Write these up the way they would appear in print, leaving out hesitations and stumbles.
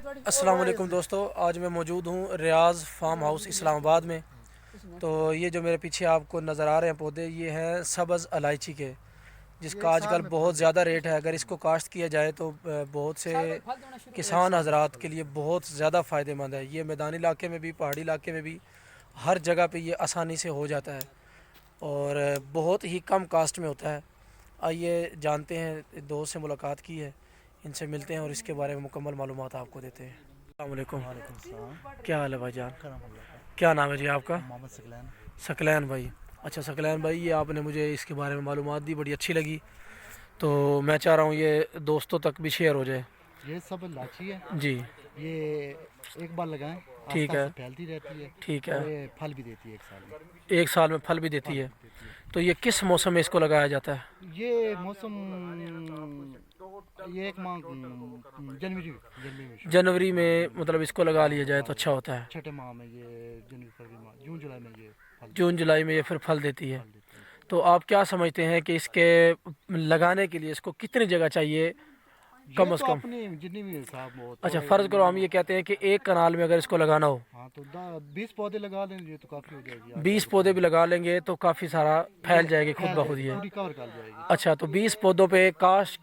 अस्सलाम वालेकुम दोस्तों, आज मैं मौजूद हूँ रियाज़ फार्म हाउस इस्लामाबाद में। तो ये जो मेरे पीछे आपको नज़र आ रहे हैं पौधे, ये हैं सब्ज़ इलायची के, जिसका आजकल बहुत ज़्यादा रेट है। अगर इसको काश्त किया जाए तो बहुत से किसान हजरात के लिए बहुत ज़्यादा फ़ायदेमंद है। ये मैदानी इलाके में भी, पहाड़ी इलाके में भी, हर जगह पे ये आसानी से हो जाता है और बहुत ही कम कास्ट में होता है। आइए जानते हैं, दोस्त से मुलाकात की है, इनसे मिलते हैं और इसके बारे में मुकम्मल मालूमात आपको देते हैं। अस्सलाम वालेकुम। वालेकुम सलाम। क्या हाल है भाईजान? करम अल्लाह का। क्या नाम है जी आपका? मोहम्मद सकलैन। सकलैन भाई। अच्छा सकलैन भाई, ये आपने मुझे इसके बारे में मालूमात दी, बड़ी अच्छी लगी। तो मैं चाह रहा हूँ ये दोस्तों तक भी शेयर हो जाए। ये सब इलायची है जी ये, एक बार लगाएं ठीक आस्ता है, आस्ता फैलती रहती है ठीक है। और ये फल भी देती है एक साल में। एक साल में फल भी देती है। देती है। तो ये किस मौसम में इसको लगाया जाता है? ये मौसम ये एक माह जनवरी जनवरी में जनवरी में, मतलब इसको लगा लिया जाए तो अच्छा होता है। छठे माह में, ये जनवरी फरवरी माह, जून जुलाई में ये फल जून जुलाई में ये फिर फल देती है। फल देती है। तो आप क्या समझते हैं कि इसके लगाने के लिए इसको कितनी जगह चाहिए ये कम तो से कम? अपनी जितनी भी हिसाब हो अच्छा, तो फ़र्ज़ करो हम ये कहते हैं कि एक कनाल में अगर इसको लगाना हो, हाँ तो 20 पौधे लगा लेंगे तो काफ़ी हो जाएगी। 20 पौधे भी लगा लेंगे तो काफ़ी सारा फैल जाएगी खुद फैल ब खुद जाएगी, ये। पूरी कवर कर जाएगी। अच्छा, तो 20 पौधों पे कास्ट,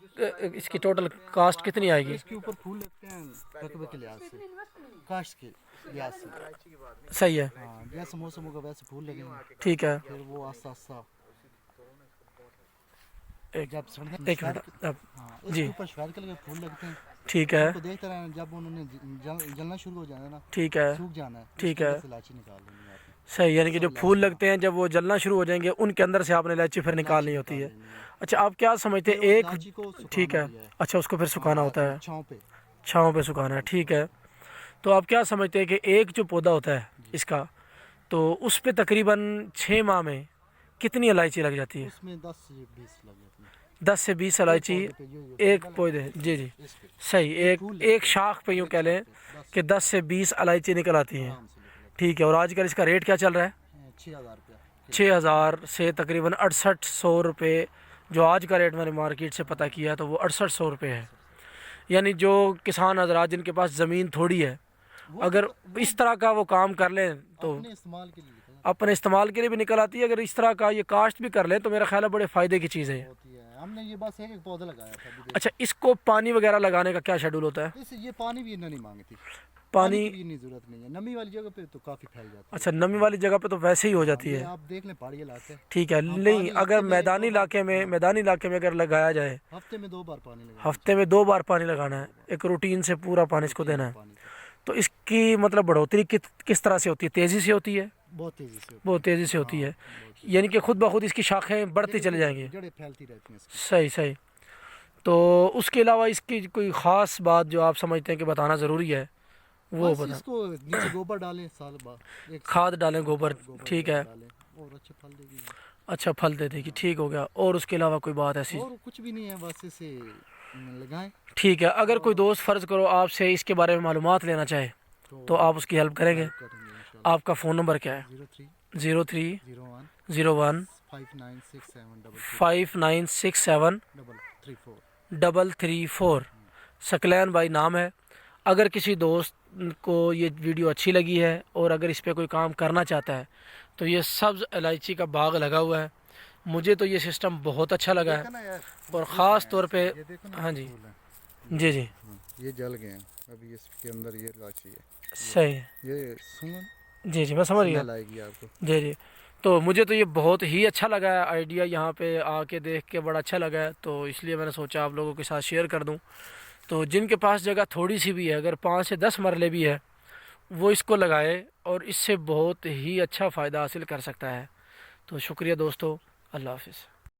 इसकी टोटल कास्ट कितनी आएगी? इसके ऊपर फूल लगते हैं रकबे के लिहाज से, काश्त के लिहाज से। सही है, हाँ, जैसे मौसम होगा वैसे फूल लगेंगे, ठीक है। फिर वो आस्ता आस्ता एक जब एक मिनट अब। हाँ, जी इसके ऊपर स्पेरिकल के फूल लगते हैं। ठीक है, उनको देखते रहना, जब उन्होंने जलना शुरू हो जाना ना, ठीक है, सूख जाना है, ठीक उसके है। अंदर से इलायची निकाल लेनी है आपने। सही, यानी कि जो सब फूल इलायची लगते हैं जब वो जलना शुरू हो जाएंगे उनके अंदर से आपने इलायची फिर निकालनी होती निकाल है। लेनी है। अच्छा, आप क्या समझते हैं फिर उस एक? इलायची को ठीक सुखाना है। भी है। अच्छा, उसको फिर सुखाना होता है, छाँव पे। छाँव पे सुखाना है, ठीक है। तो आप क्या समझते हैं कि एक जो पौधा होता है इसका, तो उस पे तकरीबन 6 माह में कितनी इलायची लग जाती है? उसमें 10 से 20 लग जाती है 10 से 20 एक इलायची पौधे पे। एक पौधे, जी जी, इस पे सही। ये एक फूल एक लगते हैं, शाख पे यूँ एक कह लें शाख पे 10 कि 10 से 20 इलायची निकल आती हैं, आराम से निकल ठीक है। और आजकल इसका रेट क्या चल रहा है? 6,000 रुपया। 6,000 से तकरीबन 6800 रुपये, जो आज का रेट मैंने मार्केट से पता किया तो वो 6800 रुपये है। यानी जो किसान हजरात जिनके पास ज़मीन थोड़ी है, वो अगर तो इस तरह का वो काम कर लें तो अपने इस्तेमाल के लिए निकल अपने इस्तेमाल के लिए भी निकल आती है। अगर इस तरह का ये काश्त भी कर लें तो मेरा ख्याल है बड़े फ़ायदे की चीज़ है। होती है। हमने ये बस एक पौधा लगाया था अभी अच्छा, इसको पानी वगैरह लगाने का क्या शेड्यूल होता है? ये पानी भी इतना नहीं मांगी थी, पानी? की भी इतनी जरूरत नहीं है। नमी वाली जगह पे तो काफी फैल जाती है। अच्छा, नमी वाली जगह पे तो वैसे ही हो जाती ये है, आप देख लें पहाड़ी इलाके। ठीक है। हाँ, नहीं, पानी अगर हफ्ते में मैदानी 2 बार, इलाके में, हाँ, मैदानी इलाके में अगर लगाया जाए, हफ्ते में 2 बार पानी लगाना हफ्ते में 2 बार पानी लगाना है, एक रूटीन से पूरा पानी इसको देना है। पानी तो इसकी मतलब बढ़ोतरी किस तरह से होती है? तेज़ी से होती है? बहुत तेजी से होती बहुत तेज़ी से होती है, है। यानी कि खुद ब खुद इसकी शाखें बढ़ती चली जाएंगी। जड़ें फैलती रहती हैं इसकी। सही सही। तो उसके अलावा इसकी कोई ख़ास बात जो आप समझते हैं कि बताना ज़रूरी है, वो बस बता। इसको नीचे गोबर डालें साल बाद, एक खाद डालें, गोबर, ठीक है। डालें और अच्छे फल देगी। अच्छा, फल दे देगी, ठीक हो गया। और उसके अलावा कोई बात ऐसी? और कुछ भी नहीं है, बस इसे लगाएं ठीक है। अगर कोई दोस्त फ़र्ज़ करो आपसे इसके बारे में मालूमात लेना चाहे तो आप उसकी हेल्प करेंगे? करेंगे इंशाल्लाह। आपका फ़ोन नंबर क्या है? 03 01 5967 334। सकलैन भाई नाम है। अगर किसी दोस्त को ये वीडियो अच्छी लगी है और अगर इस पे कोई काम करना चाहता है तो ये सब्ज़ इलायची का बाग लगा हुआ है। मुझे तो ये सिस्टम बहुत अच्छा लगा है और ख़ास तौर पे, हाँ जी जी जी, ये जल गए हैं अभी, इसके अंदर ये इलायची है। सही है, ये सुन जी जी, मैं समझ गया, लाएगी आपको। जी जी। तो मुझे तो ये बहुत ही अच्छा लगा है आइडिया, यहाँ पे आके देख के बड़ा अच्छा लगा है, तो इसलिए मैंने सोचा आप लोगों के साथ शेयर कर दूँ। तो जिनके पास जगह थोड़ी सी भी है, अगर 5 से 10 मरले भी है, वो इसको लगाए और इससे बहुत ही अच्छा फ़ायदा हासिल कर सकता है। तो शुक्रिया दोस्तों, अल्लाह हाफ़िज़।